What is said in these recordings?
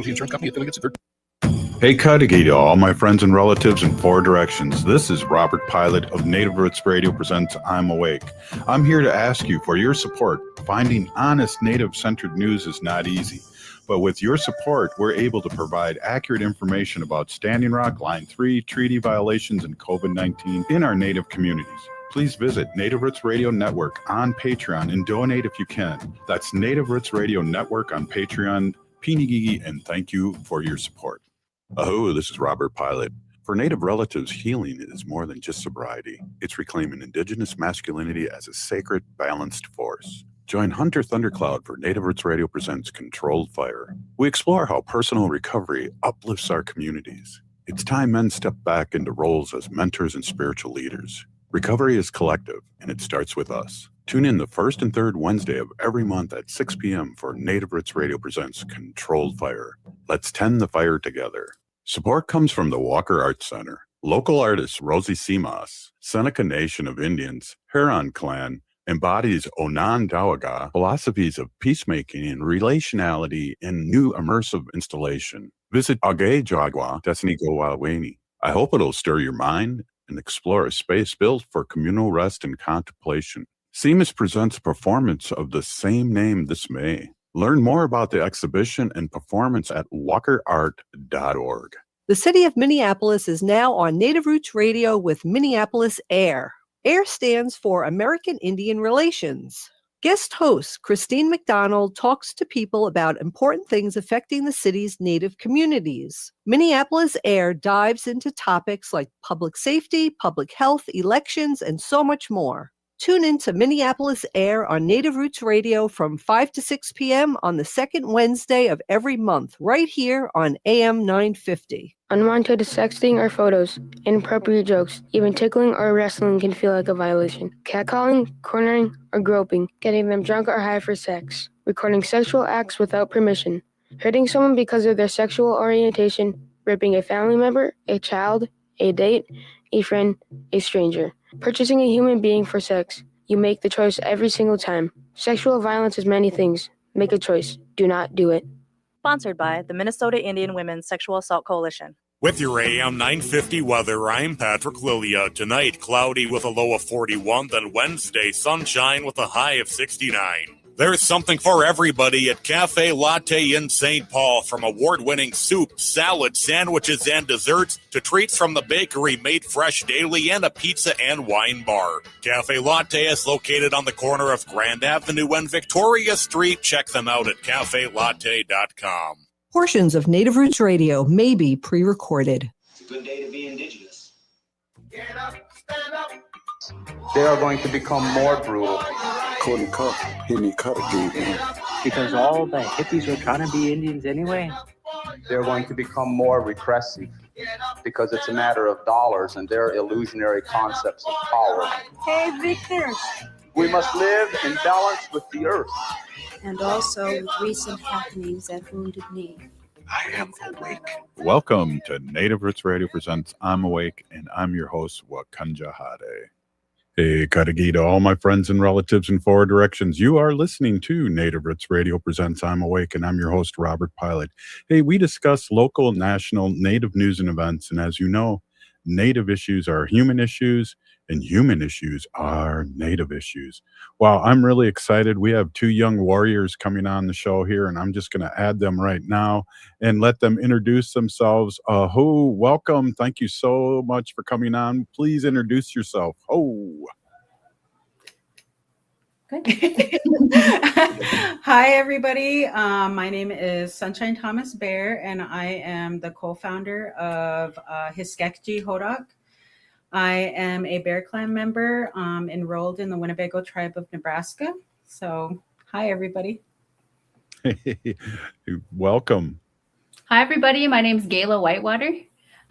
The insurance company affiliates of Hey Cudahy to all my friends and relatives in four directions. This is Robert Pilot of Native Roots Radio presents I'm Awake. I'm here to ask you for your support. Finding honest Native-centered news is not easy. But with your support, we're able to provide accurate information about Standing Rock, Line 3, treaty violations, and COVID-19 in our Native communities. Please visit Native Roots Radio Network on Patreon and donate if you can. That's Native Roots Radio Network on Patreon. Pinigigi, and thank you for your support. Oh, this is Robert Pilot. For Native relatives, healing is more than just sobriety. It's reclaiming Indigenous masculinity as a sacred, balanced force. Join Hunter Thundercloud for Native Roots Radio presents Controlled Fire. We explore how personal recovery uplifts our communities. It's time men step back into roles as mentors and spiritual leaders. Recovery is collective, and it starts with us. Tune in the first and third Wednesday of every month at 6 p.m. for Native Roots Radio presents Controlled Fire. Let's tend the fire together. Support comes from the Walker Arts Center. Local artist Rosie Simas, Seneca Nation of Indians, Huron Clan, embodies Onondaga philosophies of peacemaking and relationality in new immersive installation. Visit Agay Jagwa Destiny Gowaweni. I hope it'll stir your mind and explore a space built for communal rest and contemplation. Seamus presents a performance of the same name this May. Learn more about the exhibition and performance at walkerart.org. The city of Minneapolis is now on Native Roots Radio with Minneapolis AIR. AIR stands for American Indian Relations. Guest host Christine McDonald talks to people about important things affecting the city's Native communities. Minneapolis AIR dives into topics like public safety, public health, elections, and so much more. Tune in to Minneapolis AIR on Native Roots Radio from 5 to 6 p.m. on the second Wednesday of every month, right here on AM 950. Unwanted sexting or photos, inappropriate jokes, even tickling or wrestling can feel like a violation. Catcalling, cornering, or groping, getting them drunk or high for sex, recording sexual acts without permission, hurting someone because of their sexual orientation, raping a family member, a child, a date, a friend, a stranger. Purchasing a human being for sex. You make the choice every single time. Sexual violence is many things. Make a choice. Do not do it. Sponsored by the Minnesota Indian Women's Sexual Assault Coalition. With your AM 950 weather, I'm Patrick Lilia. Tonight, cloudy with a low of 41, then Wednesday, sunshine with a high of 69. There's something for everybody at Cafe Latte in St. Paul, from award-winning soup, salad, sandwiches, and desserts to treats from the bakery made fresh daily and a pizza and wine bar. Cafe Latte is located on the corner of Grand Avenue and Victoria Street. Check them out at cafelatte.com. Portions of Native Roots Radio may be pre-recorded. It's a good day to be Indigenous. Get up, stand up. They are going to become more brutal. Couldn't cut, hit me cut again. Because all the hippies were trying to be Indians anyway. They're going to become more repressive because it's a matter of dollars and their illusionary concepts of power. Hey, Victor. We must live in balance with the earth. And also with recent happenings at Wounded Knee. I am awake. Welcome to Native Roots Radio presents I'm Awake, and I'm your host, Wakanja Hade. Hey, Cudahy to all my friends and relatives in four directions. You are listening to Native Roots Radio presents I'm Awake, and I'm your host, Robert Pilot. Hey, we discuss local, national, Native news and events, and as you know, Native issues are human issues, and human issues are Native issues. Wow, I'm really excited. We have two young warriors coming on the show here, and I'm just going to add them right now and let them introduce themselves. Welcome. Thank you so much for coming on. Please introduce yourself. Hi, everybody. My name is Sunshine Thomas Bear, and I am the co-founder of Hiskekji Hodak. I am a Bear Clan member enrolled in the Winnebago tribe of Nebraska. So, hi, everybody. Welcome. Hi, everybody. My name is Gayla Whitewater.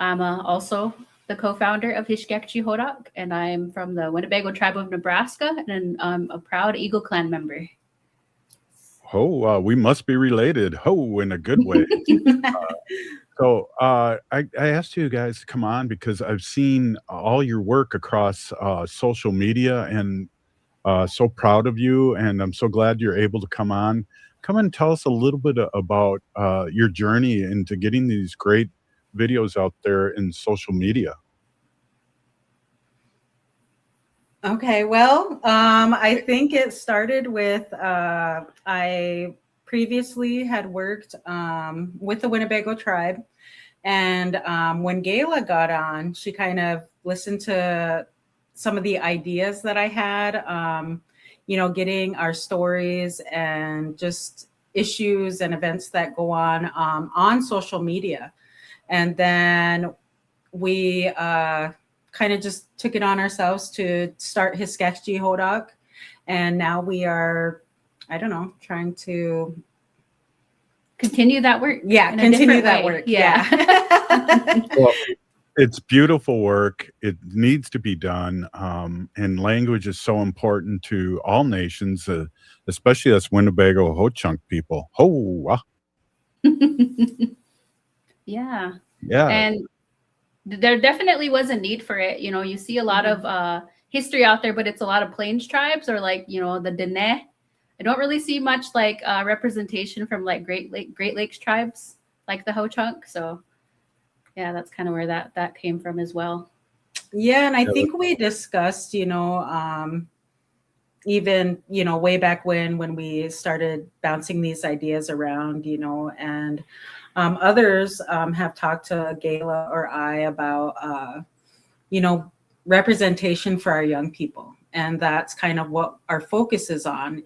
I'm also the co-founder of Hiskekji Hodak, and I'm from the Winnebago tribe of Nebraska, and I'm a proud Eagle Clan member. We must be related. In a good way. So I asked you guys to come on because I've seen all your work across social media, and so proud of you, and I'm so glad you're able to come on. come and tell us a little bit about your journey into getting these great videos out there in social media. Okay, well, I think it started with I previously had worked with the Winnebago tribe. And when Gayla got on, she kind of listened to some of the ideas that I had, getting our stories and just issues and events that go on social media. And then we kind of just took it on ourselves to start Hiskekji Hodak. And now we are, trying to continue that work. Yeah, continue that work. Yeah. Well, it's beautiful work. It needs to be done. And language is so important to all nations, especially us Winnebago Ho-Chunk people. Ho! Yeah. Yeah. And there definitely was a need for it. You see a lot of history out there, but it's a lot of Plains tribes or like, the Dene. I don't really see much like representation from like Great Lakes tribes like the Ho-Chunk. So yeah, that's kind of where that came from as well. Yeah, and I think we discussed, even, way back when we started bouncing these ideas around, and others have talked to Gayla or I about, representation for our young people. And that's kind of what our focus is on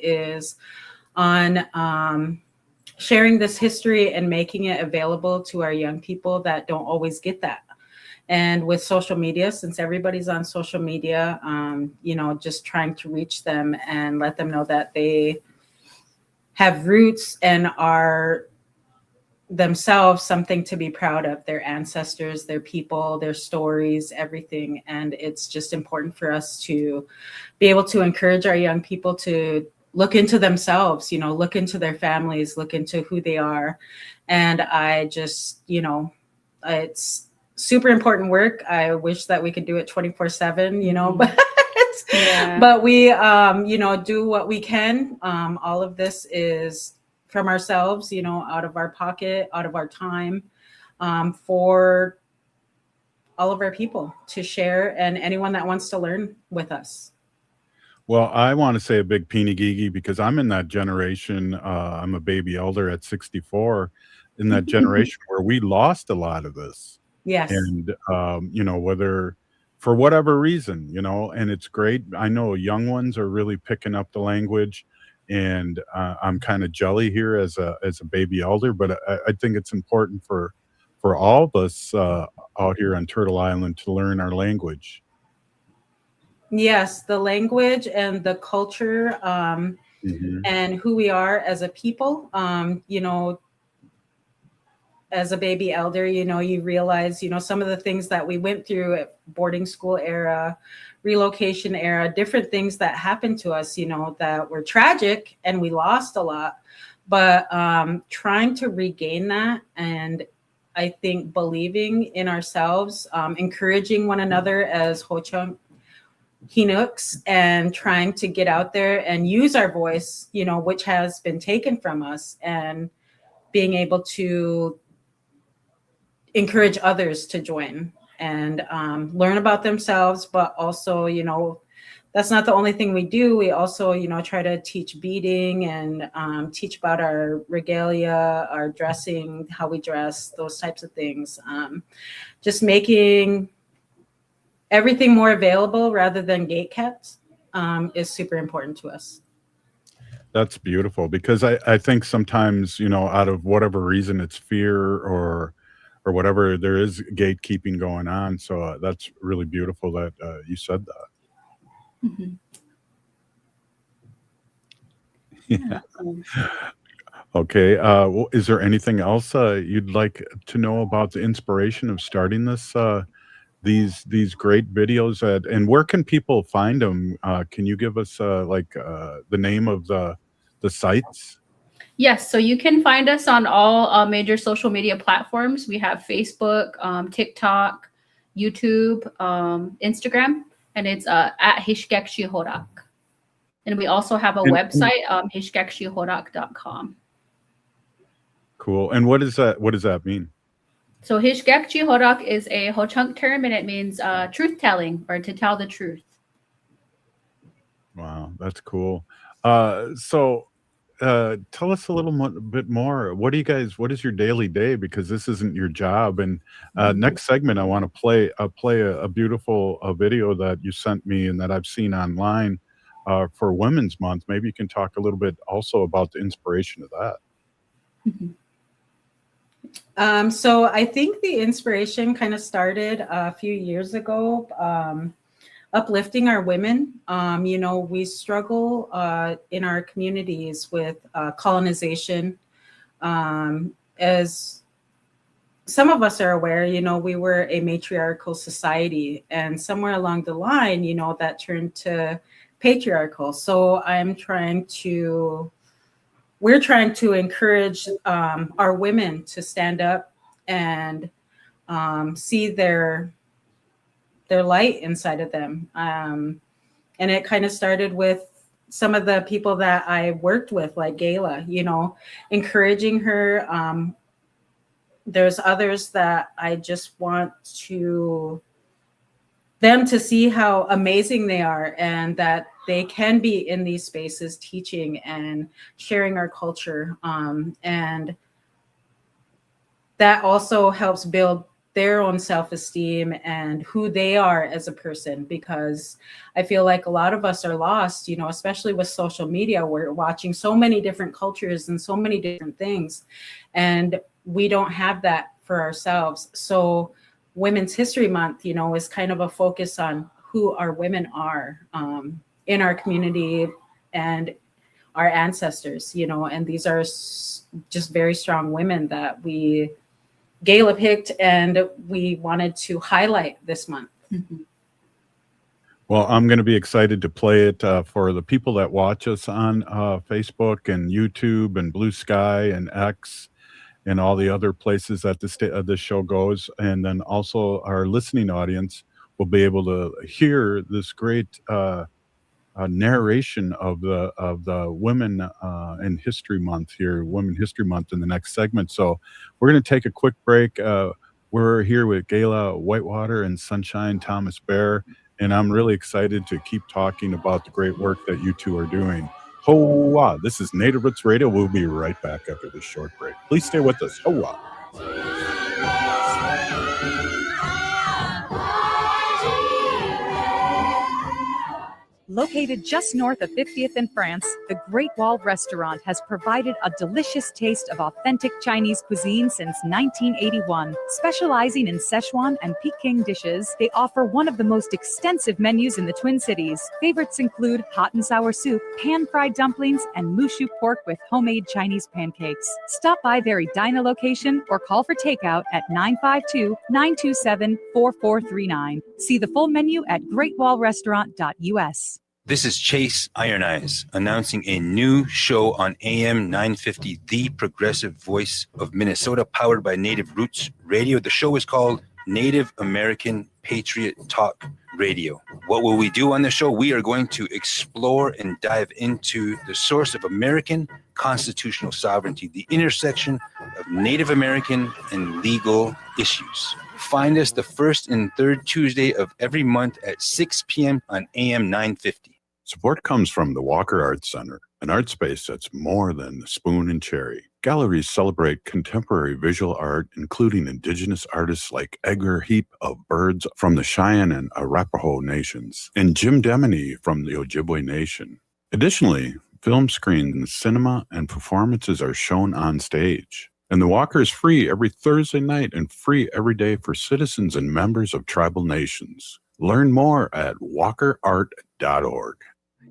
sharing this history and making it available to our young people that don't always get that. And with social media, since everybody's on social media, just trying to reach them and let them know that they have roots and are themselves something to be proud of, their ancestors, their people, their stories, everything. And it's just important for us to be able to encourage our young people to look into themselves, look into their families, look into who they are. And I just, it's super important work. I wish that we could do it 24/7, but we, do what we can. All of this is from ourselves, out of our pocket, out of our time, for all of our people to share and anyone that wants to learn with us. Well, I want to say a big Pinigigi because I'm in that generation. I'm a baby elder at 64 in that generation where we lost a lot of this. Yes. And, whether for whatever reason, and it's great. I know young ones are really picking up the language. And I'm kind of jelly here as a baby elder, but I think it's important for all of us out here on Turtle Island to learn our language. Yes, the language and the culture and who we are as a people. As a baby elder, you realize, some of the things that we went through at boarding school era, relocation era, different things that happened to us, that were tragic and we lost a lot, but trying to regain that. And I think believing in ourselves, encouraging one another as Ho-Chunk Hinooks and trying to get out there and use our voice, which has been taken from us, and being able to encourage others to join and learn about themselves. But also, that's not the only thing we do. We also, try to teach beading and teach about our regalia, our dressing, how we dress, those types of things. Just making everything more available rather than gatekept is super important to us. That's beautiful because I think sometimes, out of whatever reason, it's fear or whatever, there is gatekeeping going on. So that's really beautiful that you said that. Mm-hmm. Yeah. Okay. Well, is there anything else you'd like to know about the inspiration of starting this? These great videos, and where can people find them? Can you give us the name of the sites? Yes, so you can find us on all major social media platforms. We have Facebook, TikTok, YouTube, Instagram, and it's at Hiskekji Hodak. And we also have a website, hiskekjihodak.com. Cool. And what does that mean? So Hishgekji Horak is a Ho-Chunk term, and it means truth-telling or to tell the truth. Wow, that's cool. So tell us a little bit more. What is your daily day? Because this isn't your job. And next segment, I want to play a beautiful video that you sent me and that I've seen online for Women's Month. Maybe you can talk a little bit also about the inspiration of that. So I think the inspiration kind of started a few years ago, uplifting our women. We struggle in our communities with colonization. As some of us are aware, we were a matriarchal society, and somewhere along the line, that turned to patriarchal. So we're trying to encourage our women to stand up and see their light inside of them. And it kind of started with some of the people that I worked with, like Gayla, encouraging her. There's others that I just want them to see how amazing they are and that they can be in these spaces teaching and sharing our culture. And that also helps build their own self-esteem and who they are as a person, because I feel like a lot of us are lost, especially with social media. We're watching so many different cultures and so many different things, and we don't have that for ourselves. So Women's History Month, is kind of a focus on who our women are in our community and our ancestors, and these are just very strong women that Gayla picked and we wanted to highlight this month. Well, I'm going to be excited to play it for the people that watch us on Facebook and YouTube and Blue Sky and X and all the other places that this show goes. And then also our listening audience will be able to hear this great narration of the Women in History Month here, Women History Month, in the next segment. So we're going to take a quick break. We're here with Gayla Whitewater and Sunshine Thomas Bear, and I'm really excited to keep talking about the great work that you two are doing. Hoa! This is Native Roots Radio. We'll be right back after this short break. Please stay with us. Hoa! Located just north of 50th in France, the Great Wall Restaurant has provided a delicious taste of authentic Chinese cuisine since 1981. Specializing in Szechuan and Peking dishes, they offer one of the most extensive menus in the Twin Cities. Favorites include hot and sour soup, pan-fried dumplings, and mushu pork with homemade Chinese pancakes. Stop by their Edina location or call for takeout at 952-927-4439. See the full menu at greatwallrestaurant.us. This is Chase Iron Eyes announcing a new show on AM 950, the progressive voice of Minnesota, powered by Native Roots Radio. The show is called Native American Patriot Talk Radio. What will we do on the show? We are going to explore and dive into the source of American constitutional sovereignty, the intersection of Native American and legal issues. Find us the first and third Tuesday of every month at 6 p.m. on AM 950. Support comes from the Walker Arts Center, an art space that's more than the spoon and cherry. Galleries celebrate contemporary visual art, including indigenous artists like Edgar Heap of Birds from the Cheyenne and Arapaho nations, and Jim Demeny from the Ojibwe Nation. Additionally, film screens, cinema, and performances are shown on stage. And the Walker is free every Thursday night and free every day for citizens and members of tribal nations. Learn more at walkerart.org.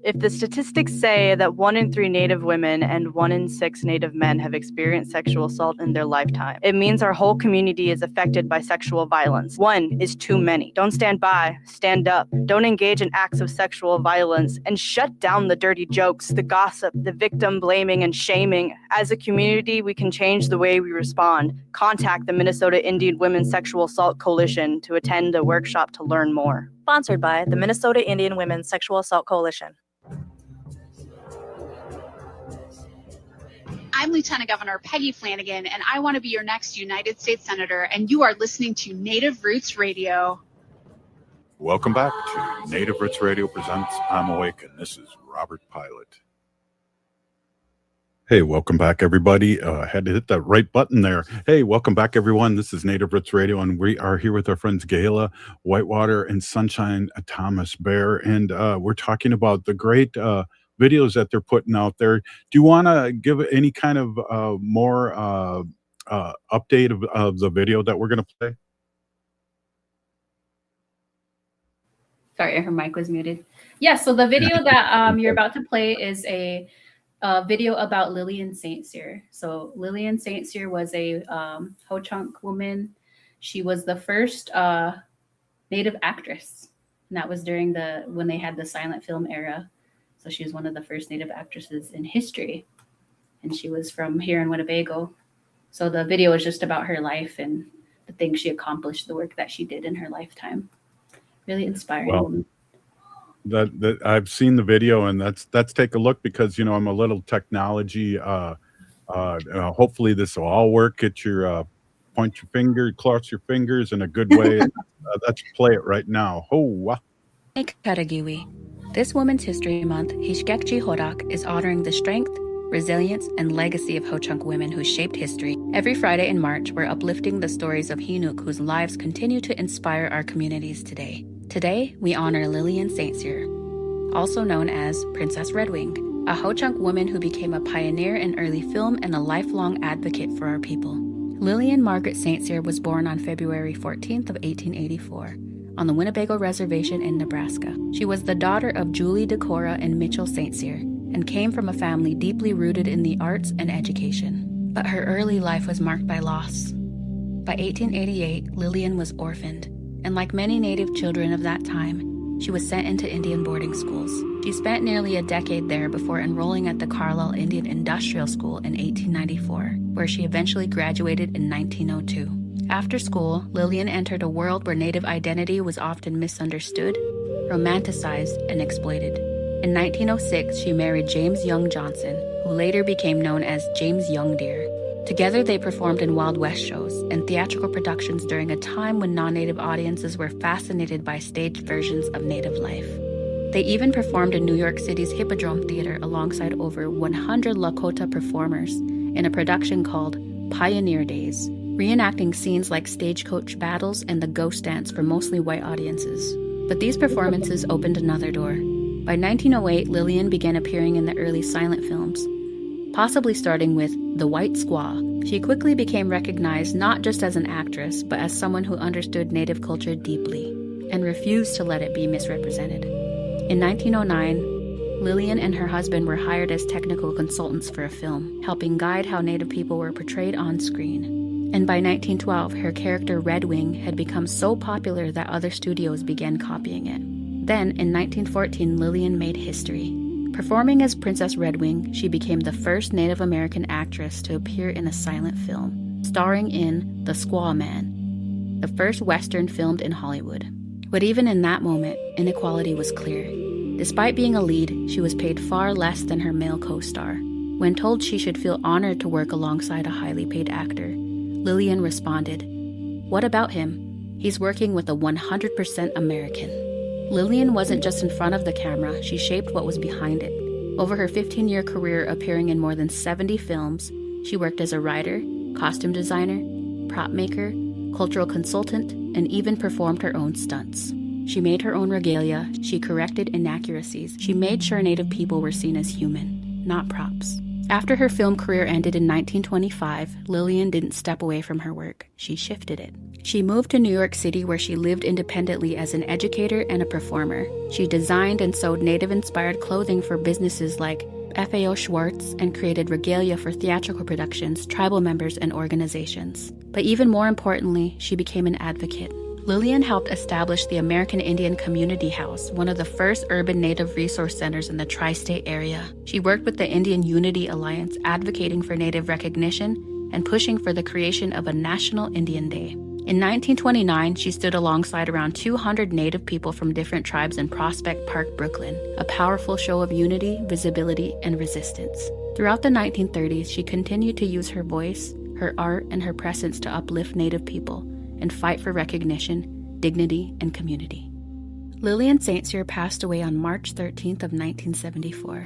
If the statistics say that 1 in 3 Native women and 1 in 6 Native men have experienced sexual assault in their lifetime, it means our whole community is affected by sexual violence. 1 is too many. Don't stand by, stand up. Don't engage in acts of sexual violence, and shut down the dirty jokes, the gossip, the victim blaming and shaming. As a community, we can change the way we respond. Contact the Minnesota Indian Women's Sexual Assault Coalition to attend a workshop to learn more. Sponsored by the Minnesota Indian Women's Sexual Assault Coalition. I'm Lieutenant Governor Peggy Flanagan, and I want to be your next United States Senator, and you are listening to Native Roots Radio. Welcome back to Native Roots Radio presents I'm Awake, and this is Robert Pilot. Hey, welcome back, everybody. I had to hit that right button there. Hey, welcome back, everyone. This is Native Roots Radio, and we are here with our friends Gayla Whitewater and Sunshine Thomas Bear, and we're talking about the great videos that they're putting out there. Do you want to give any kind of more update of the video that we're going to play? Sorry, her mic was muted. Yeah, so the video that you're about to play is a video about Lillian St. Cyr. So Lillian St. Cyr was a Ho-Chunk woman. She was the first Native actress, and that was during when they had the silent film era. So she was one of the first Native actresses in history, and she was from here in Winnebago. So the video is just about her life and the things she accomplished, the work that she did in her lifetime. Really inspiring. Well, that I've seen the video, and that's take a look, because I'm a little technology. Hopefully this will all work. Get your point your finger, cross your fingers in a good way. Let's play it right now. Karagiwi. This Women's History Month, Hishkekchi Horak is honoring the strength, resilience, and legacy of Ho-Chunk women who shaped history. Every Friday in March, we're uplifting the stories of Hinuk whose lives continue to inspire our communities today. Today, we honor Lillian St. Cyr, also known as Princess Redwing, a Ho-Chunk woman who became a pioneer in early film and a lifelong advocate for our people. Lillian Margaret St. Cyr was born on February 14th of 1884. On the Winnebago Reservation in Nebraska. She was the daughter of Julie Decora and Mitchell St. Cyr, and came from a family deeply rooted in the arts and education. But her early life was marked by loss. By 1888, Lillian was orphaned, and like many Native children of that time, she was sent into Indian boarding schools. She spent nearly a decade there before enrolling at the Carlisle Indian Industrial School in 1894, where she eventually graduated in 1902. After school, Lillian entered a world where Native identity was often misunderstood, romanticized, and exploited. In 1906, she married James Young Johnson, who later became known as James Young Deer. Together, they performed in Wild West shows and theatrical productions during a time when non-Native audiences were fascinated by staged versions of Native life. They even performed in New York City's Hippodrome Theater alongside over 100 Lakota performers in a production called Pioneer Days, reenacting scenes like stagecoach battles and the ghost dance for mostly white audiences. But these performances opened another door. By 1908, Lillian began appearing in the early silent films, possibly starting with The White Squaw. She quickly became recognized not just as an actress, but as someone who understood Native culture deeply and refused to let it be misrepresented. In 1909, Lillian and her husband were hired as technical consultants for a film, helping guide how Native people were portrayed on screen. And by 1912, her character Redwing had become so popular that other studios began copying it. Then, in 1914, Lillian made history. Performing as Princess Redwing, she became the first Native American actress to appear in a silent film, starring in The Squaw Man, the first Western filmed in Hollywood. But even in that moment, inequality was clear. Despite being a lead, she was paid far less than her male co-star. When told she should feel honored to work alongside a highly paid actor, Lillian responded, "What about him? He's working with a 100% American." Lillian wasn't just in front of the camera, she shaped what was behind it. Over her 15-year career appearing in more than 70 films, she worked as a writer, costume designer, prop maker, cultural consultant, and even performed her own stunts. She made her own regalia, she corrected inaccuracies, she made sure Native people were seen as human, not props. After her film career ended in 1925, Lillian didn't step away from her work, she shifted it. She moved to New York City where she lived independently as an educator and a performer. She designed and sewed Native-inspired clothing for businesses like FAO Schwartz and created regalia for theatrical productions, tribal members, and organizations. But even more importantly, she became an advocate. Lillian helped establish the American Indian Community House, one of the first urban Native resource centers in the tri-state area. She worked with the Indian Unity Alliance, advocating for Native recognition and pushing for the creation of a National Indian Day. In 1929, she stood alongside around 200 Native people from different tribes in Prospect Park, Brooklyn, a powerful show of unity, visibility, and resistance. Throughout the 1930s, she continued to use her voice, her art, and her presence to uplift Native people and fight for recognition, dignity, and community. Lillian St. Cyr passed away on March 13th of 1974,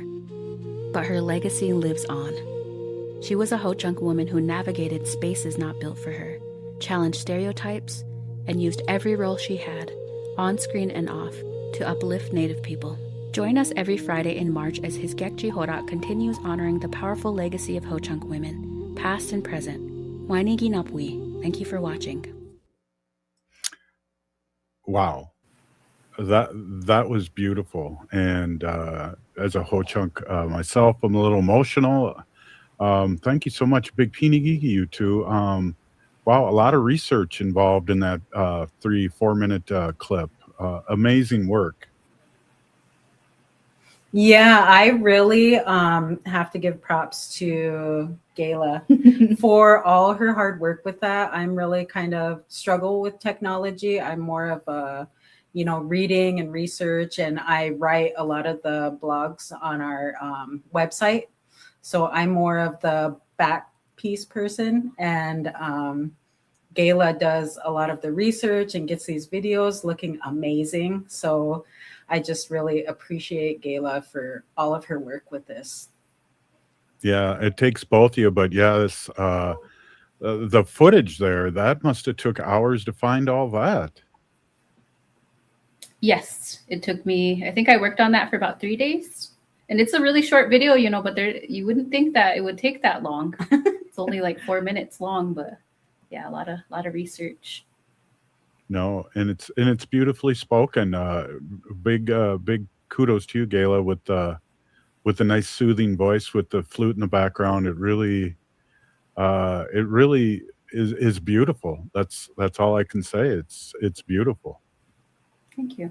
but her legacy lives on. She was a Ho-Chunk woman who navigated spaces not built for her, challenged stereotypes, and used every role she had, on screen and off, to uplift Native people. Join us every Friday in March as Hiskekji Horak continues honoring the powerful legacy of Ho-Chunk women, past and present. Wainigi Napui. Thank you for watching. Wow. That was beautiful. And as a Ho-Chunk myself, I'm a little emotional. Thank you so much. Big Pinigigi, you two. Wow, a lot of research involved in that 3-4 minute clip. Amazing work. Yeah, I really have to give props to Gayla for all her hard work with that. I'm really kind of struggle with technology. I'm more of a, reading and research, and I write a lot of the blogs on our website. So I'm more of the back piece person, and Gayla does a lot of the research and gets these videos looking amazing. So I just really appreciate Gayla for all of her work with this. Yeah, it takes both of you, but yeah, this the footage there, that must have took hours to find all that. Yes, it took me, I think I worked on that for about 3 days. And it's a really short video, but you wouldn't think that it would take that long. It's only like 4 minutes long, but yeah, a lot of research. No, and it's beautifully spoken. Big kudos to you, Gayla, with the nice soothing voice with the flute in the background. It really is beautiful. That's all I can say. It's beautiful. Thank you.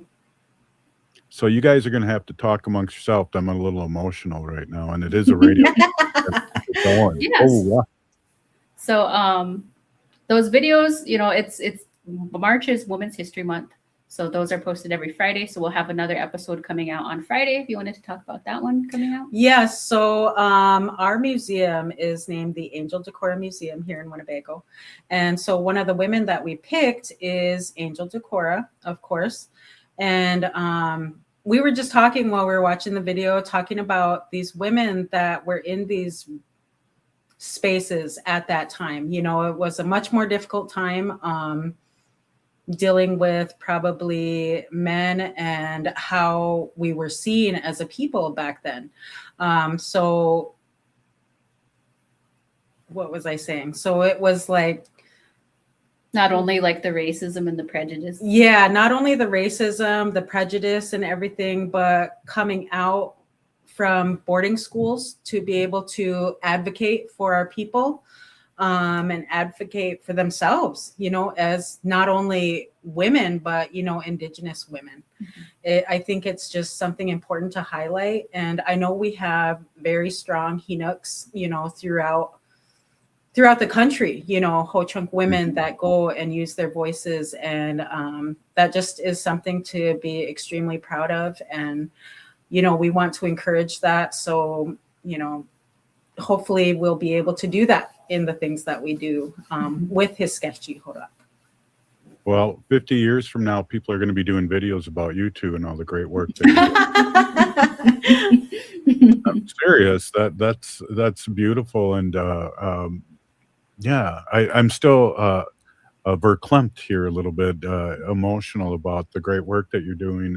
So you guys are going to have to talk amongst yourself. I'm a little emotional right now, and it is a radio. Yes. Oh, wow. So those videos, it's March is Women's History Month. So those are posted every Friday. So we'll have another episode coming out on Friday if you wanted to talk about that one coming out. Yes. So our museum is named the Angel Decorah Museum here in Winnebago. And so one of the women that we picked is Angel Decorah, of course. And we were just talking while we were watching the video, talking about these women that were in these spaces at that time. It was a much more difficult time dealing with probably men and how we were seen as a people back then. So what was I saying? So it was like, not only like the racism and the prejudice. Yeah, not only the racism, the prejudice and everything, but coming out from boarding schools to be able to advocate for our people and advocate for themselves, as not only women, but, Indigenous women. Mm-hmm. I think it's just something important to highlight. And I know we have very strong Hinuks, throughout the country, Ho-Chunk women that go and use their voices. And that just is something to be extremely proud of. And, we want to encourage that. So, hopefully we'll be able to do that in the things that we do with Hiskekji Horak. Well, 50 years from now, people are going to be doing videos about you two and all the great work that you do. I'm serious. That's beautiful. And yeah, I'm still verklempt here a little bit, emotional about the great work that you're doing.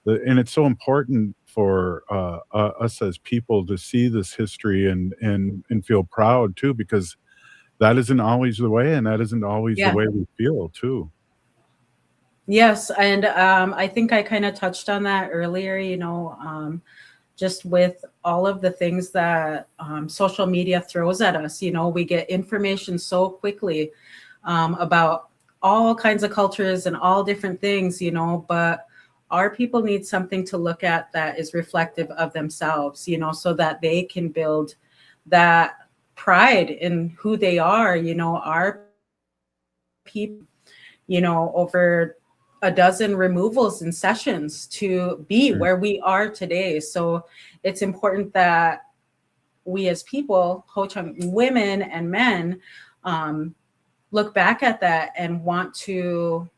And it's so important for us as people to see this history and feel proud too, because that isn't always the way, and that isn't always the way we feel too. Yes, and I think I kind of touched on that earlier, just with all of the things that social media throws at us. We get information so quickly about all kinds of cultures and all different things, but our people need something to look at that is reflective of themselves, so that they can build that pride in who they are. Our people, over a dozen removals and sessions to be where we are today. So it's important that we as people, Ho-Chunk women and men, look back at that and want to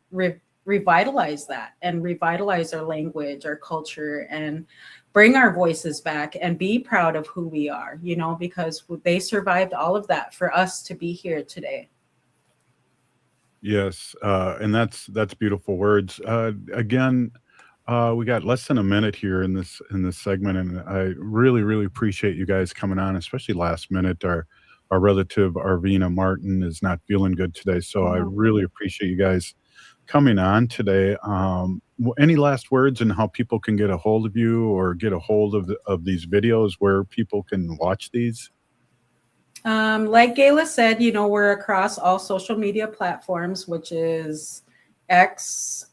revitalize that and revitalize our language, our culture, and bring our voices back and be proud of who we are, you know, because they survived all of that for us to be here today. Yes, and that's beautiful words. Again, we got less than a minute here in this segment, and I really appreciate you guys coming on, especially last minute. Our relative Arvina Martin is not feeling good today, so I really appreciate you guys coming on today. Any last words on how people can get a hold of you or get a hold of these videos, where people can watch these? Like Gayla said, you know, we're across all social media platforms, which is X,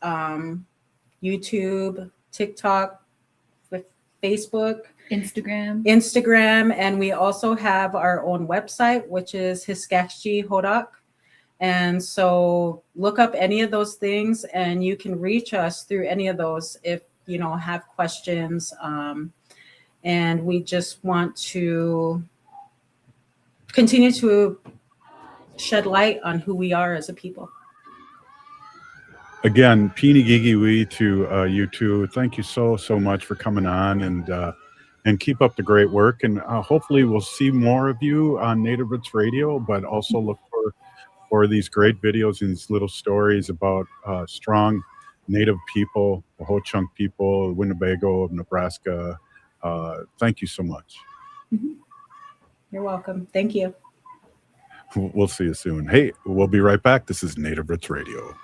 YouTube, TikTok, Facebook, Instagram, and we also have our own website, which is Hiskakji Hodak. And so look up any of those things, and you can reach us through any of those if you know have questions. And we just want to continue to shed light on who we are as a people. Again, Pini Gigiwi to you two. Thank you so much for coming on, and keep up the great work. And hopefully we'll see more of you on Native Roots Radio, but also look for these great videos and these little stories about strong Native people, the Ho-Chunk people, Winnebago of Nebraska. Thank you so much. You're welcome. Thank you. We'll see you soon. Hey, we'll be right back. This is Native Roots Radio.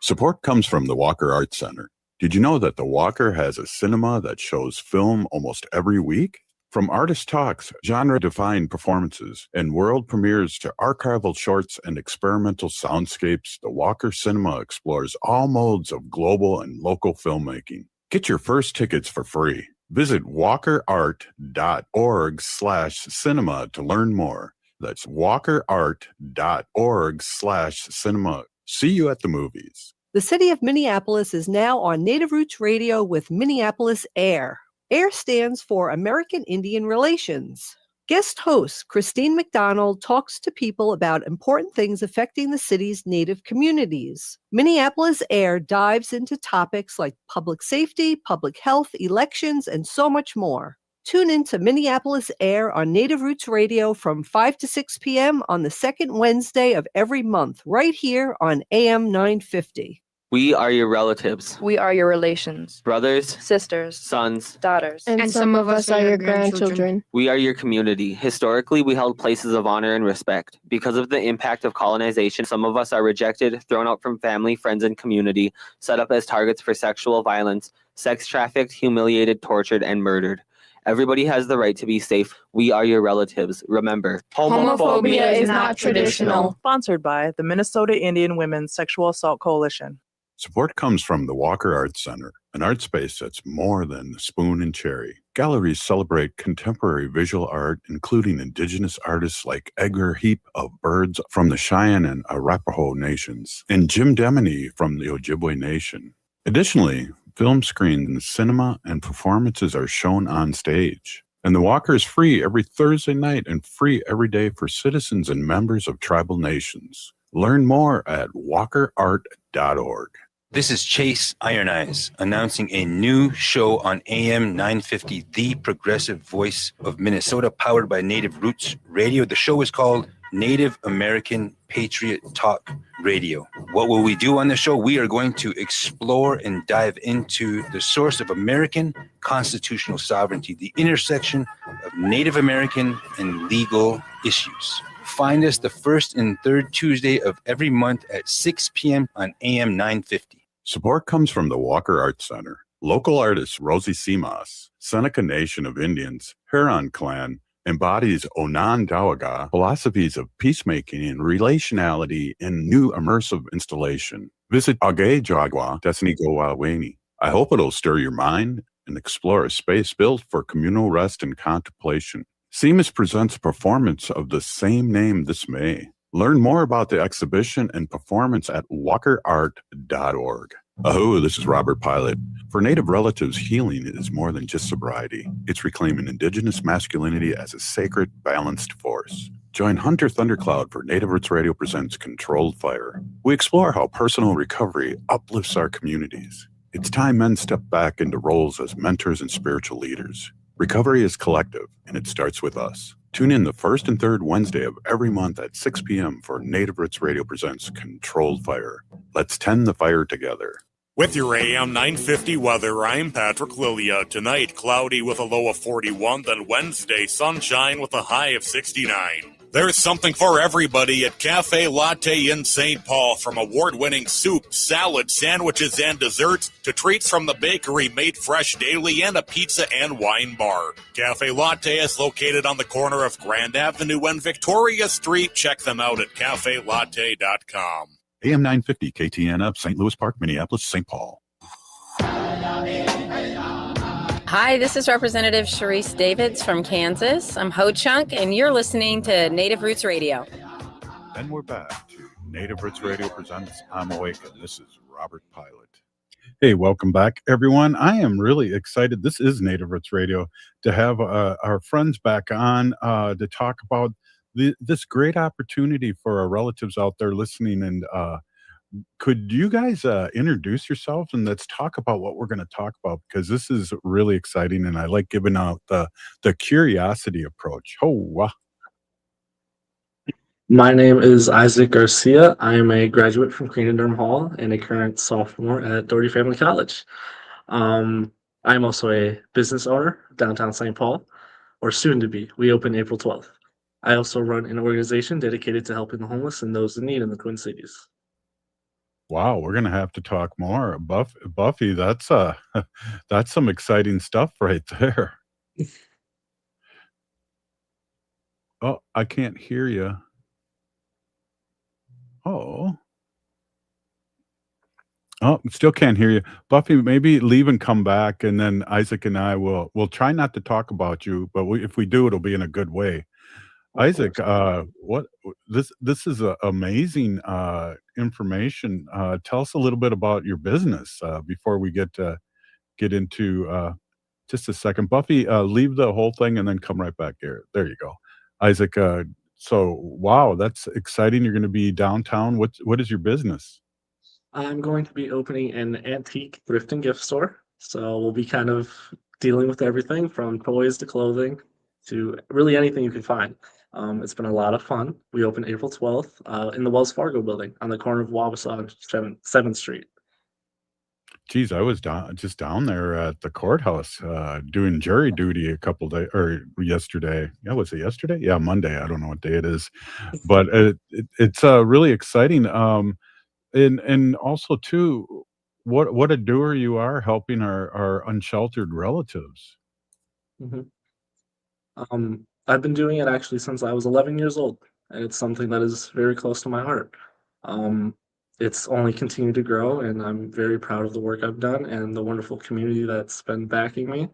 Support comes from the Walker Arts Center. Did you know that the Walker has a cinema that shows film almost every week? From artist talks, genre-defined performances, and world premieres to archival shorts and experimental soundscapes, the Walker Cinema explores all modes of global and local filmmaking. Get your first tickets for free. Visit walkerart.org/cinema to learn more. That's walkerart.org/cinema. See you at the movies. The city of Minneapolis is now on Native Roots Radio with Minneapolis AIR. AIR stands for American Indian Relations. Guest host Christine McDonald talks to people about important things affecting the city's Native communities. Minneapolis AIR dives into topics like public safety, public health, elections, and so much more. Tune in to Minneapolis AIR on Native Roots Radio from 5 to 6 p.m. on the second Wednesday of every month, right here on AM 950. We are your relatives. We are your relations. Brothers, sisters, sons, daughters. And some of us are your grandchildren. We are your community. Historically, we held places of honor and respect. Because of the impact of colonization, some of us are rejected, thrown out from family, friends, and community, set up as targets for sexual violence, sex trafficked, humiliated, tortured, and murdered. Everybody has the right to be safe. We are your relatives. Remember, homophobia is not traditional. Sponsored by the Minnesota Indian Women's Sexual Assault Coalition. Support comes from the Walker Arts Center, an art space that's more than the spoon and cherry. Galleries celebrate contemporary visual art, including indigenous artists like Edgar Heap of birds from the Cheyenne and Arapaho nations, and Jim Demeny from the Ojibwe Nation. Additionally, film screens, cinema, and performances are shown on stage. And the Walker is free every Thursday night and free every day for citizens and members of tribal nations. Learn more at walkerart.org. This is Chase Iron Eyes announcing a new show on AM 950, the progressive voice of Minnesota, powered by Native Roots Radio. The show is called Native American Patriot Talk Radio. What will we do on the show? We are going to explore and dive into the source of American constitutional sovereignty, the intersection of Native American and legal issues. Find us the first and third Tuesday of every month at 6 p.m. on AM 950. Support comes from the Walker Arts Center. Local artist Rosie Simas, Seneca Nation of Indians, Huron Clan, embodies Onondaga philosophies of peacemaking and relationality in new immersive installation. Visit Agay Jagwa Desnigowaweni. I hope it'll stir your mind and explore a space built for communal rest and contemplation. Simas presents a performance of the same name this May. Learn more about the exhibition and performance at walkerart.org. Aho, this is Robert Pilot. For Native relatives, healing is more than just sobriety. It's reclaiming Indigenous masculinity as a sacred, balanced force. Join Hunter Thundercloud for Native Roots Radio presents Controlled Fire. We explore how personal recovery uplifts our communities. It's time men step back into roles as mentors and spiritual leaders. Recovery is collective, and it starts with us. Tune in the first and third Wednesday of every month at 6 p.m. for Native Roots Radio presents Controlled Fire. Let's tend the fire together. With your AM 950 weather, I'm Patrick Lilia. Tonight, cloudy with a low of 41, then Wednesday, sunshine with a high of 69. There's something for everybody at Cafe Latte in St. Paul, from award-winning soup, salad, sandwiches, and desserts to treats from the bakery made fresh daily and a pizza and wine bar. Cafe Latte is located on the corner of Grand Avenue and Victoria Street. Check them out at cafelatte.com. AM 950 KTNF, St. Louis Park, Minneapolis, St. Paul. Hi, this is Representative Sharice Davids from Kansas. I'm Ho Chunk, and you're listening to Native Roots Radio. And we're back to Native Roots Radio presents I'm Awake, and this is Robert Pilot. Hey, welcome back, everyone. I am really excited. This is Native Roots Radio to have our friends back on to talk about this great opportunity for our relatives out there listening. And could you guys introduce yourselves and let's talk about what we're going to talk about, because this is really exciting and I like giving out the curiosity approach. Oh, wow. My name is Isaac Garcia. I am a graduate from Queen and Durham Hall and a current sophomore at Doherty Family College. I'm also a business owner downtown St. Paul, or soon to be. We open April 12th. I also run an organization dedicated to helping the homeless and those in need in the Twin Cities. Wow, we're gonna have to talk more. Buffy, that's that's some exciting stuff right there. Oh, I can't hear you. Oh, still can't hear you, Buffy. Maybe leave and come back, and then Isaac and I will try not to talk about you, but if we do, it'll be in a good way. Isaac, what this is amazing information. Tell us a little bit about your business before we get into just a second. Buffy, leave the whole thing and then come right back here. There you go, Isaac. So wow, that's exciting. You're going to be downtown. What is your business? I'm going to be opening an antique thrift and gift store. So we'll be kind of dealing with everything from toys to clothing to really anything you can find. It's been a lot of fun. We open April 12th in the Wells Fargo building on the corner of Wabasha and 7th Street. Geez, I was just down there at the courthouse doing jury duty a couple days, or yesterday. Yeah, was it yesterday? Yeah, Monday. I don't know what day it is, but it's really exciting. And also too, what a doer you are, helping our unsheltered relatives. Mm-hmm. I've been doing it actually since I was 11 years old, and it's something that is very close to my heart. It's only continued to grow, and I'm very proud of the work I've done and the wonderful community that's been backing me.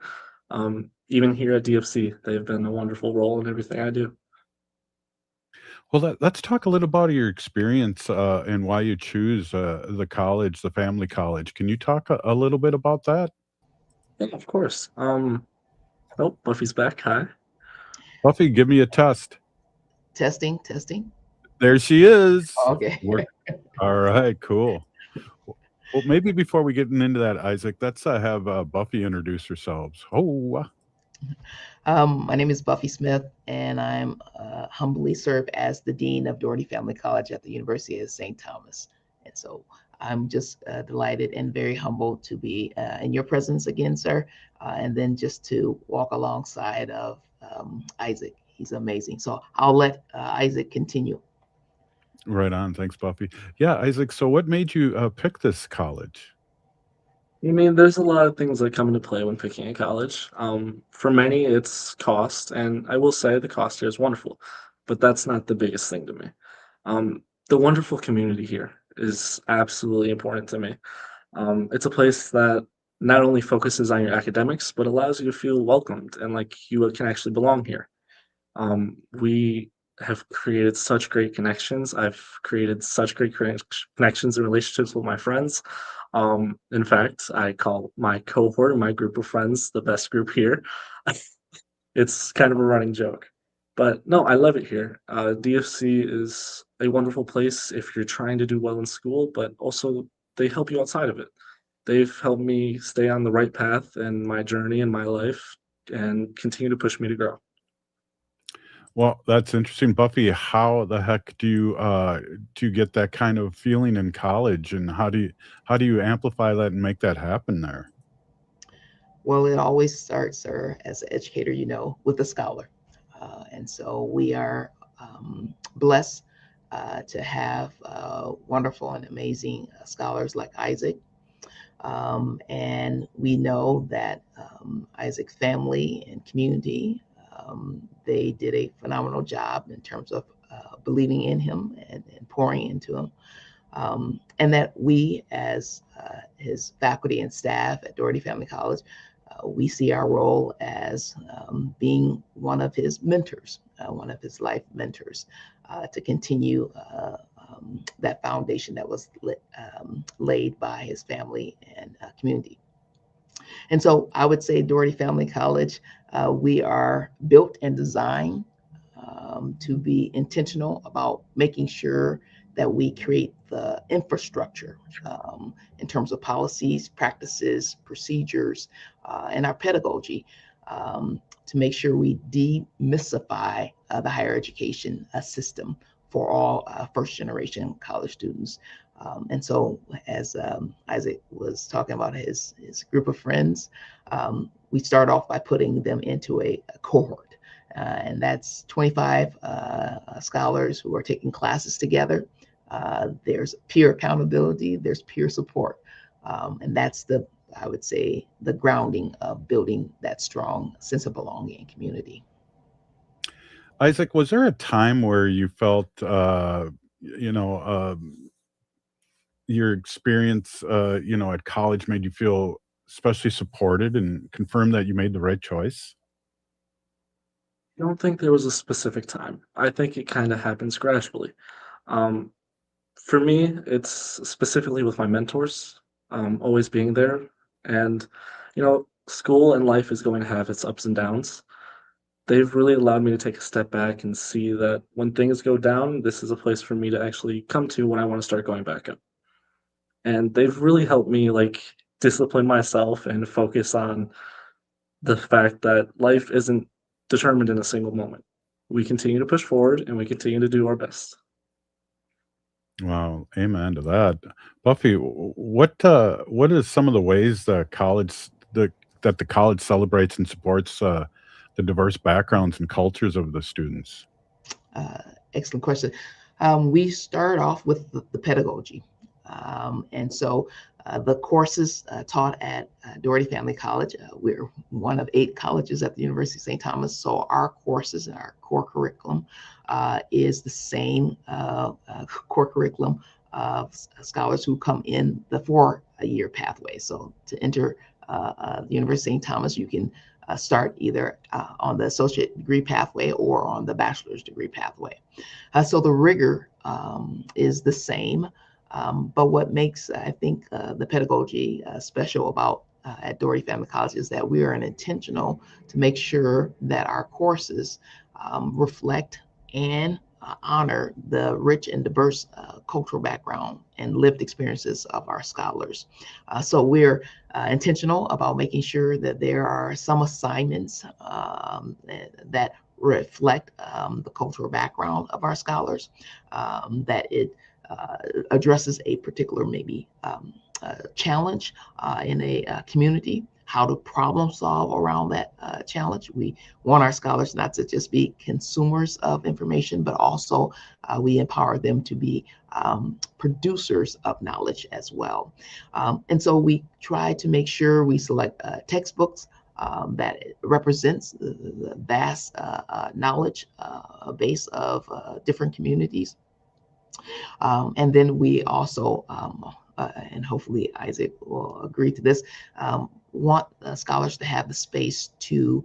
Even here at DFC, they've been a wonderful role in everything I do. Well, let's talk a little about your experience and why you choose the college, the family college. Can you talk a little bit about that? Yeah, of course. Oh, Buffy's back. Hi. Buffy, give me a test. Testing. There she is. Okay. All right, cool. Well, maybe before we get into that, Isaac, let's have Buffy introduce herselves. Oh. My name is Buffy Smith, and I'm humbly serve as the Dean of Doherty Family College at the University of St. Thomas. And so I'm just delighted and very humbled to be in your presence again, sir, and then just to walk alongside of Isaac. He's amazing. So I'll let Isaac continue. Right on. Thanks, Buffy. Yeah, Isaac, so what made you pick this college? I mean, there's a lot of things that come into play when picking a college. For many, it's cost, and I will say the cost here is wonderful, but that's not the biggest thing to me. The wonderful community here is absolutely important to me. It's a place that not only focuses on your academics, but allows you to feel welcomed and like you can actually belong here. We have created such great connections. I've created such great connections and relationships with my friends. In fact, I call my cohort and my group of friends the best group here. It's kind of a running joke. But no, I love it here. DFC is a wonderful place if you're trying to do well in school, but also they help you outside of it. They've helped me stay on the right path in my journey in my life and continue to push me to grow. Well, that's interesting, Buffy. How the heck do you get that kind of feeling in college, and how do you amplify that and make that happen there? Well, it always starts, sir, as an educator, with a scholar. And so we are blessed to have wonderful and amazing scholars like Isaac. And we know that Isaac's family and community, they did a phenomenal job in terms of believing in him and pouring into him. And that we, as his faculty and staff at Doherty Family College, we see our role as being one of his mentors, one of his life mentors, to continue that foundation that was laid by his family and community. And so I would say Doherty Family College, we are built and designed to be intentional about making sure that we create the infrastructure in terms of policies, practices, procedures, and our pedagogy to make sure we demystify the higher education system for all first generation college students. And so as Isaac was talking about his group of friends, we start off by putting them into a cohort. And that's 25 scholars who are taking classes together. There's peer accountability, there's peer support. And that's I would say, the grounding of building that strong sense of belonging and community. Isaac, was there a time where you felt, you know, your experience, at college made you feel especially supported and confirmed that you made the right choice? I don't think there was a specific time. I think it kind of happens gradually. Um, for me, it's specifically with my mentors, always being there. And, school and life is going to have its ups and downs. They've really allowed me to take a step back and see that when things go down, this is a place for me to actually come to when I want to start going back up. And they've really helped me discipline myself and focus on the fact that life isn't determined in a single moment. We continue to push forward and we continue to do our best. Wow, amen to that. Buffy, what is some of the ways that the college celebrates and supports the diverse backgrounds and cultures of the students? Excellent question. We start off with the pedagogy. And so the courses taught at Doherty Family College, we're one of 8 colleges at the University of St. Thomas. So our courses and our core curriculum is the same core curriculum of scholars who come in the 4-year pathway. So to enter the University of St. Thomas, you can start either on the associate degree pathway or on the bachelor's degree pathway. So the rigor is the same. But what makes, I think, the pedagogy special about at Doherty Family College is that we are intentional to make sure that our courses reflect and honor the rich and diverse cultural background and lived experiences of our scholars. So we're intentional about making sure that there are some assignments that reflect the cultural background of our scholars, that it addresses a particular maybe challenge in a community, how to problem solve around that challenge. We want our scholars not to just be consumers of information, but also we empower them to be producers of knowledge as well. And so we try to make sure we select textbooks that represents the vast knowledge base of different communities. And then we also, and hopefully Isaac will agree to this, want scholars to have the space to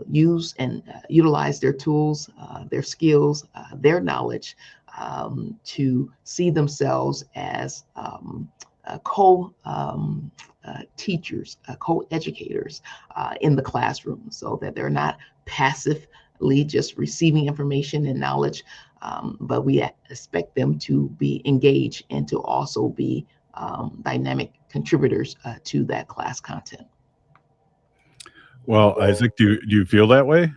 use and utilize their tools, their skills, their knowledge to see themselves as teachers, co-educators in the classroom, so that they're not passively just receiving information and knowledge, but we expect them to be engaged and to also be dynamic contributors to that class content. Well, Isaac, do you feel that way?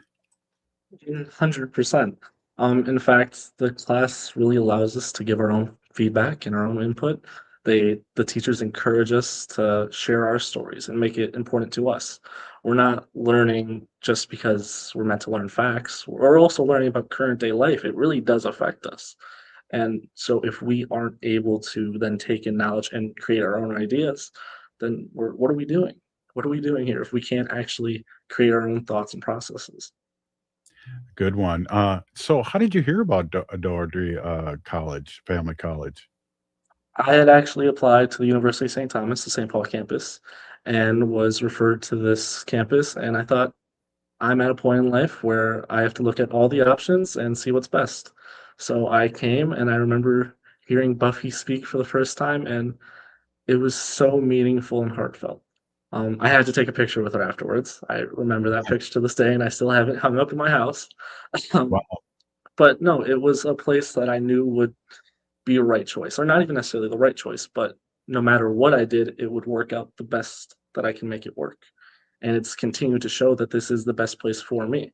100%. In fact, the class really allows us to give our own feedback and our own input. The teachers encourage us to share our stories and make it important to us. We're not learning just because we're meant to learn facts. We're also learning about current day life. It really does affect us. And so if we aren't able to then take in knowledge and create our own ideas, then what are we doing? What are we doing here if we can't actually create our own thoughts and processes? Good one. So how did you hear about Doherty College, Family College? I had actually applied to the University of St. Thomas, the St. Paul campus, and was referred to this campus. And I thought, I'm at a point in life where I have to look at all the options and see what's best. So I came, and I remember hearing Buffy speak for the first time, and it was so meaningful and heartfelt. I had to take a picture with her afterwards. I remember that picture to this day, and I still have it hung up in my house. Wow. But no, it was a place that I knew would be a right choice, or not even necessarily the right choice, but no matter what I did, it would work out the best that I can make it work. And it's continued to show that this is the best place for me.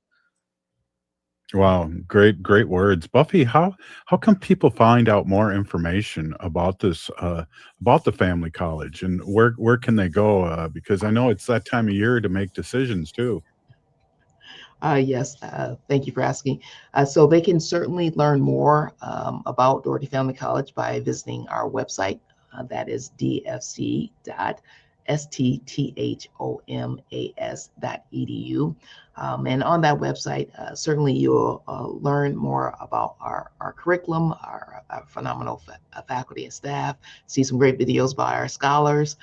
Wow, great words. Buffy, how come people find out more information about this about the Family College, and where can they go? Because I know it's that time of year to make decisions too. Yes, thank you for asking. So they can certainly learn more about Doherty Family College by visiting our website. That is dfc.stthomas.edu. And on that website, certainly you'll learn more about our curriculum, our phenomenal faculty and staff, see some great videos by our scholars.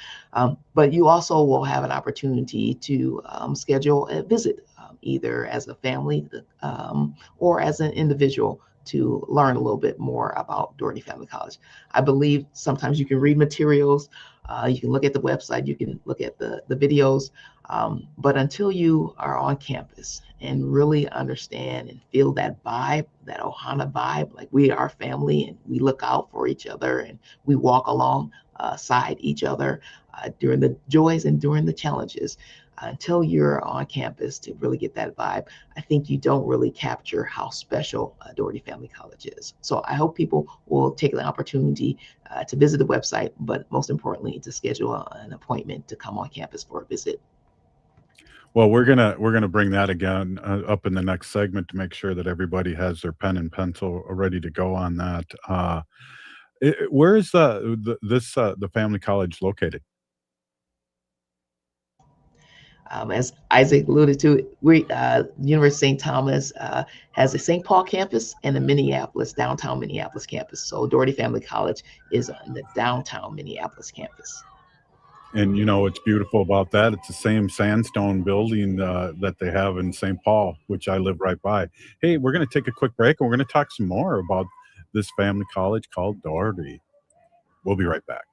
But you also will have an opportunity to schedule a visit, either as a family or as an individual, to learn a little bit more about Doherty Family College. I believe sometimes you can read materials, you can look at the website, you can look at the videos, but until you are on campus and really understand and feel that vibe, that Ohana vibe, like we are family and we look out for each other and we walk alongside each other during the joys and during the challenges, until you're on campus to really get that vibe, I think you don't really capture how special Doherty Family College is. So I hope people will take the opportunity to visit the website, but most importantly, to schedule an appointment to come on campus for a visit. Well, we're gonna bring that again up in the next segment to make sure that everybody has their pen and pencil ready to go on that. Where is the Family College located? As Isaac alluded to, University of St. Thomas has a St. Paul campus and a downtown Minneapolis campus. So Doherty Family College is on the downtown Minneapolis campus. And you know what's beautiful about that? It's the same sandstone building that they have in St. Paul, which I live right by. Hey, we're going to take a quick break, and we're going to talk some more about this family college called Doherty. We'll be right back.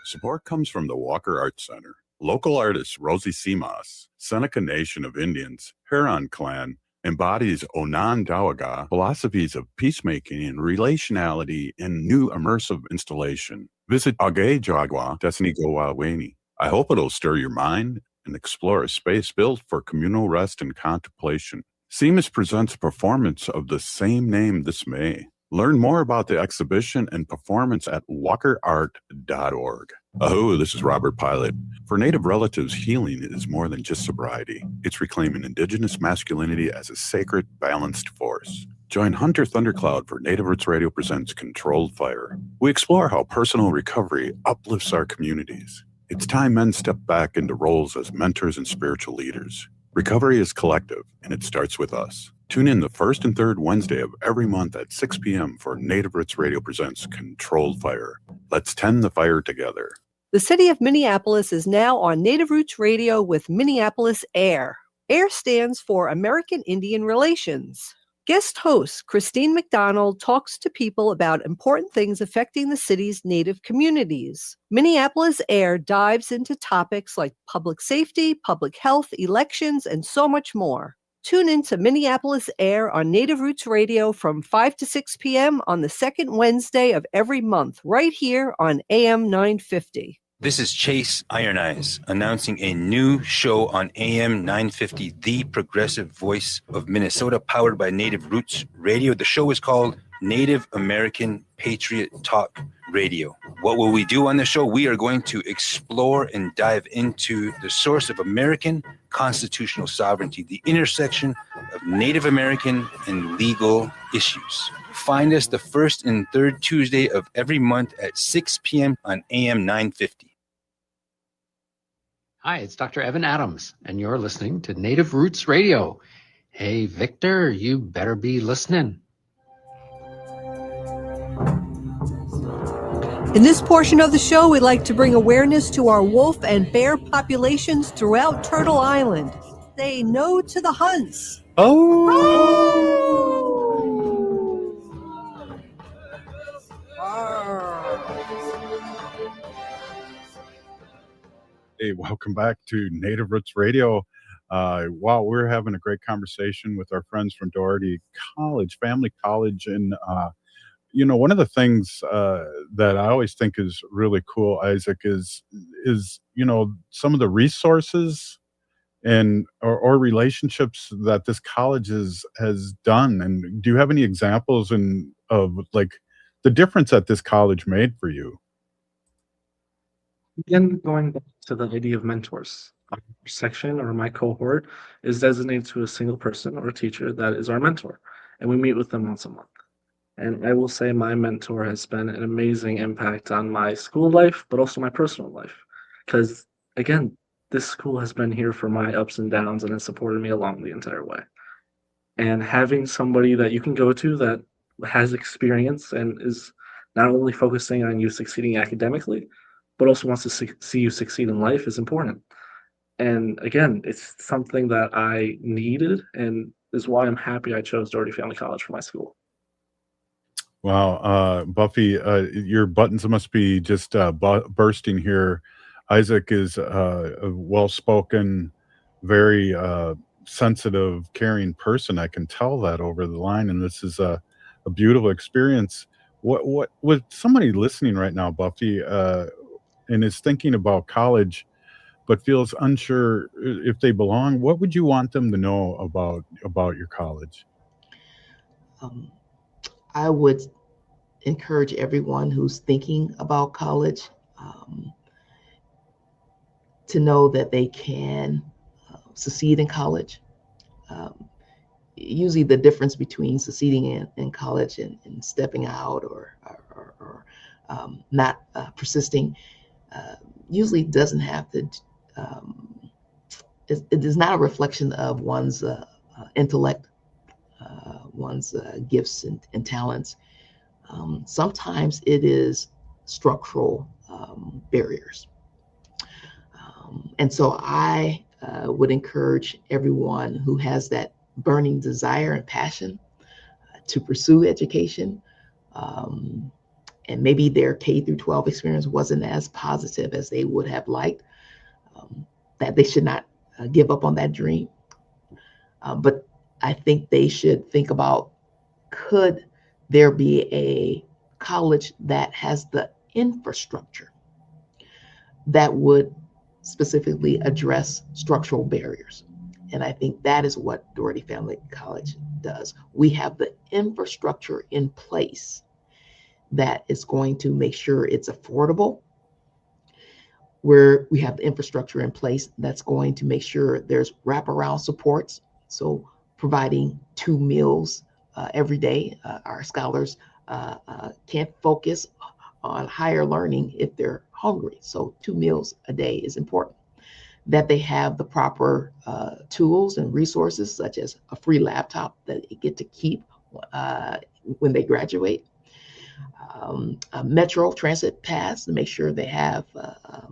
Support comes from the Walker Arts Center. Local artist Rosie Simas, Seneca Nation of Indians, Huron Clan, embodies Onondaga philosophies of peacemaking and relationality in new immersive installation. Visit Agay Jagwa Desnigowaweni. I hope it'll stir your mind and explore a space built for communal rest and contemplation. Simas presents a performance of the same name this May. Learn more about the exhibition and performance at walkerart.org. Aho, this is Robert Pilot. For Native relatives, healing is more than just sobriety. It's reclaiming Indigenous masculinity as a sacred, balanced force. Join Hunter Thundercloud for Native Roots Radio presents Controlled Fire. We explore how personal recovery uplifts our communities. It's time men step back into roles as mentors and spiritual leaders. Recovery is collective, and it starts with us. Tune in the first and third Wednesday of every month at 6 p.m. for Native Roots Radio presents Controlled Fire. Let's tend the fire together. The city of Minneapolis is now on Native Roots Radio with Minneapolis AIR. AIR stands for American Indian Relations. Guest host Christine McDonald talks to people about important things affecting the city's Native communities. Minneapolis AIR dives into topics like public safety, public health, elections, and so much more. Tune in to Minneapolis AIR on Native Roots Radio from 5 to 6 p.m. on the second Wednesday of every month, right here on AM 950. This is Chase Iron Eyes announcing a new show on AM 950, the progressive voice of Minnesota, powered by Native Roots Radio. The show is called Native American Patriot Talk Radio. What will we do on the show? We are going to explore and dive into the source of American constitutional sovereignty, the intersection of Native American and legal issues. Find us the first and third Tuesday of every month at 6 p.m. on AM 950. Hi, it's Dr. Evan Adams, and you're listening to Native Roots Radio. Hey, Victor, you better be listening. In this portion of the show, we'd like to bring awareness to our wolf and bear populations throughout Turtle Island. Say no to the hunts. Hey, welcome back to Native Roots Radio. Wow, we're having a great conversation with our friends from Doherty College, Family College. And, one of the things that I always think is really cool, Isaac, is some of the resources and or relationships that this college has done. And do you have any examples of like the difference that this college made for you? Again, going back to the idea of mentors, our section or my cohort is designated to a single person or a teacher that is our mentor, and we meet with them once a month. And I will say my mentor has been an amazing impact on my school life, but also my personal life. Because, again, this school has been here for my ups and downs and has supported me along the entire way. And having somebody that you can go to that has experience and is not only focusing on you succeeding academically, but also wants to see you succeed in life is important. And again, it's something that I needed and is why I'm happy I chose Doherty Family College for my school. Wow, Buffy, your buttons must be just bursting here. Isaac is a well-spoken, very sensitive, caring person. I can tell that over the line, and this is a beautiful experience. What with somebody listening right now, Buffy, and is thinking about college, but feels unsure if they belong, what would you want them to know about your college? I would encourage everyone who's thinking about college to know that they can succeed in college. Usually the difference between succeeding in college and stepping out or not persisting usually doesn't have to, it is not a reflection of one's intellect, one's gifts and talents. Sometimes it is structural barriers. And so I would encourage everyone who has that burning desire and passion to pursue education. And maybe their K through 12 experience wasn't as positive as they would have liked, that they should not give up on that dream. But I think they should think about, could there be a college that has the infrastructure that would specifically address structural barriers? And I think that is what Doherty Family College does. We have the infrastructure in place that is going to make sure it's affordable, where we have the infrastructure in place that's going to make sure there's wraparound supports. So providing 2 meals every day. Our scholars can't focus on higher learning if they're hungry. So 2 meals a day is important. That they have the proper tools and resources, such as a free laptop that they get to keep when they graduate. a Metro Transit pass to make sure they have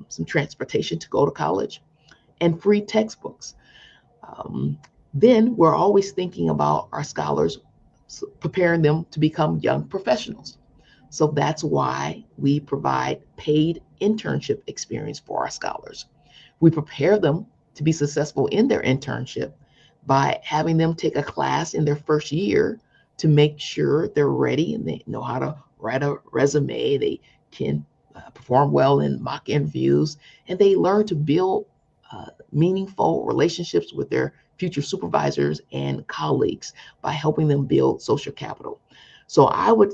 some transportation to go to college, and free textbooks. Then we're always thinking about our scholars, preparing them to become young professionals. So that's why we provide paid internship experience for our scholars. We prepare them to be successful in their internship by having them take a class in their first year to make sure they're ready and they know how to write a resume. They can perform well in mock interviews, and they learn to build meaningful relationships with their future supervisors and colleagues by helping them build social capital. So I would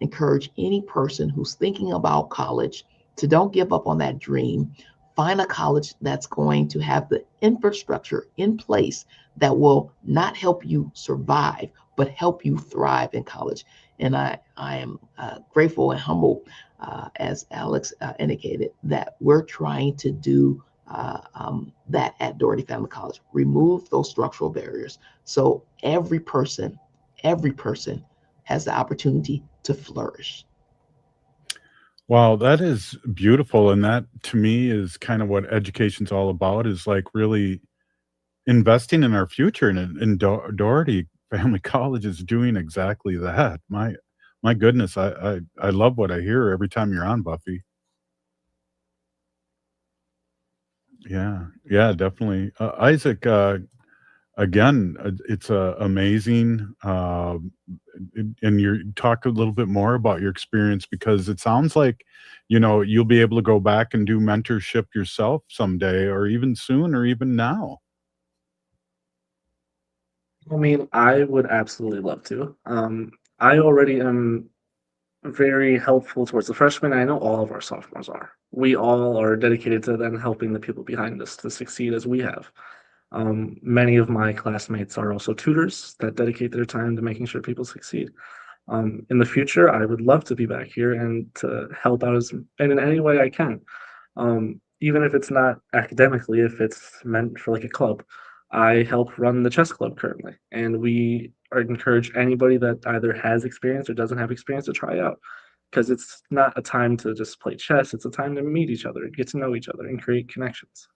encourage any person who's thinking about college to don't give up on that dream. Find a college that's going to have the infrastructure in place that will not help you survive, but help you thrive in college. And I am grateful and humble, as Alex indicated, that we're trying to do that at Doherty Family College. Remove those structural barriers so every person has the opportunity to flourish. Wow, that is beautiful. And that to me is kind of what education's all about, is like really investing in our future. And Doherty Family College is doing exactly that. My goodness, I love what I hear every time you're on, Buffy. Yeah, yeah, definitely. Isaac, again, it's amazing. And you talk a little bit more about your experience, because it sounds like, you'll be able to go back and do mentorship yourself someday, or even soon, or even now. I mean, I would absolutely love to. I already am very helpful towards the freshmen. I know all of our sophomores are. We all are dedicated to then helping the people behind us to succeed as we have. Many of my classmates are also tutors that dedicate their time to making sure people succeed. In the future, I would love to be back here and to help out and in any way I can. Even if it's not academically, if it's meant for like a club. I help run the chess club currently, and we encourage anybody that either has experience or doesn't have experience to try out, because it's not a time to just play chess. It's a time to meet each other, get to know each other, and create connections.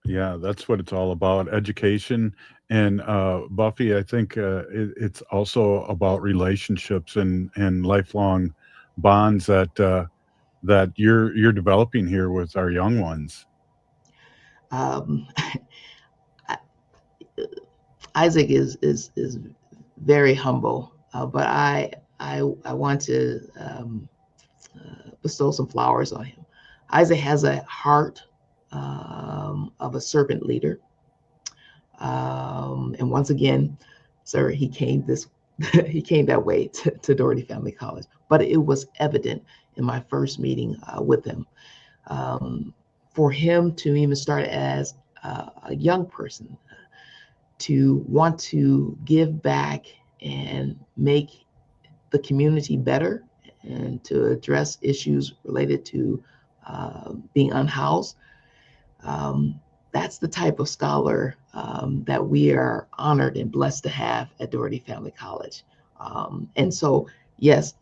Yeah, that's what it's all about, education. And Buffy, I think it's also about relationships and lifelong bonds that you're developing here with our young ones. Isaac is very humble, but I want to bestow some flowers on him. Isaac has a heart of a servant leader, and once again, sir, he came that way to Doherty Family College. But it was evident in my first meeting with him. For him to even start as a young person, to want to give back and make the community better, and to address issues related to being unhoused, that's the type of scholar that we are honored and blessed to have at Doherty Family College. And so, yes,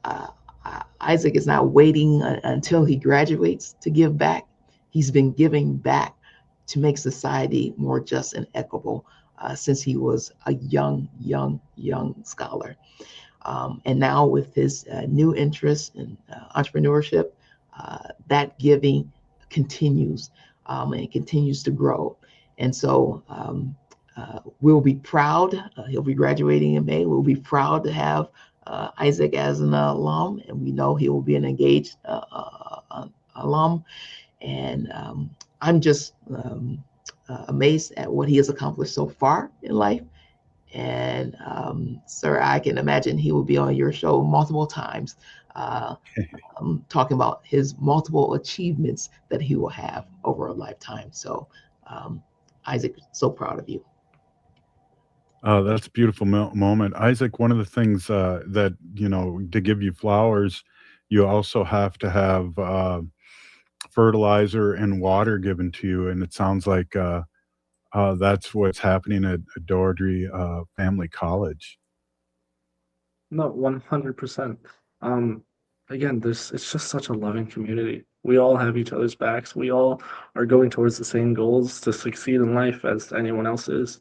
Isaac is not waiting until he graduates to give back. He's been giving back to make society more just and equitable since he was a young scholar. And now with his new interest in entrepreneurship, that giving continues and it continues to grow. And so we'll be proud. He'll be graduating in May. We'll be proud to have Isaac as an alum, and we know he will be an engaged alum. And I'm just amazed at what he has accomplished so far in life. And sir, I can imagine he will be on your show multiple times talking about his multiple achievements that he will have over a lifetime. So Isaac, so proud of you. That's a beautiful moment. Isaac, one of the things that, to give you flowers, you also have to have fertilizer and water given to you. And it sounds like that's what's happening at Doherty Family College. No, 100%. Again, it's just such a loving community. We all have each other's backs. We all are going towards the same goals to succeed in life as anyone else is.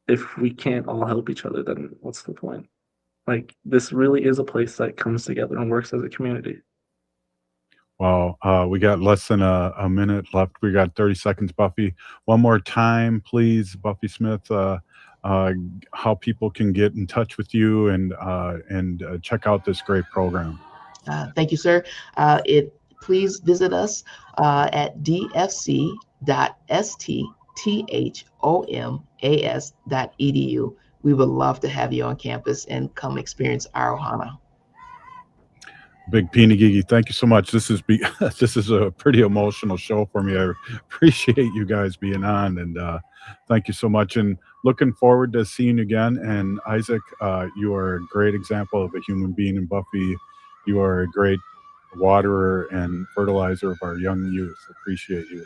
If we can't all help each other, then what's the point? Like, this really is a place that comes together and works as a community. Wow, we got less than a minute left. We got 30 seconds, Buffy. One more time, please, Buffy Smith, how people can get in touch with you and check out this great program. Thank you, sir. Please visit us at dfc.stthomAS.edu. We would love to have you on campus and come experience our Ohana. Big Peeny Gigi, thank you so much. This is a pretty emotional show for me. I appreciate you guys being on, and thank you so much. And looking forward to seeing you again. And Isaac, you are a great example of a human being. And Buffy, you are a great waterer and fertilizer of our young youth. Appreciate you.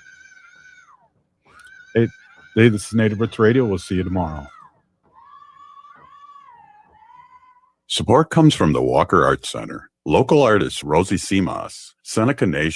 Hey, this is Native Roots Radio. We'll see you tomorrow. Support comes from the Walker Arts Center. Local artist Rosie Simas, Seneca Nation.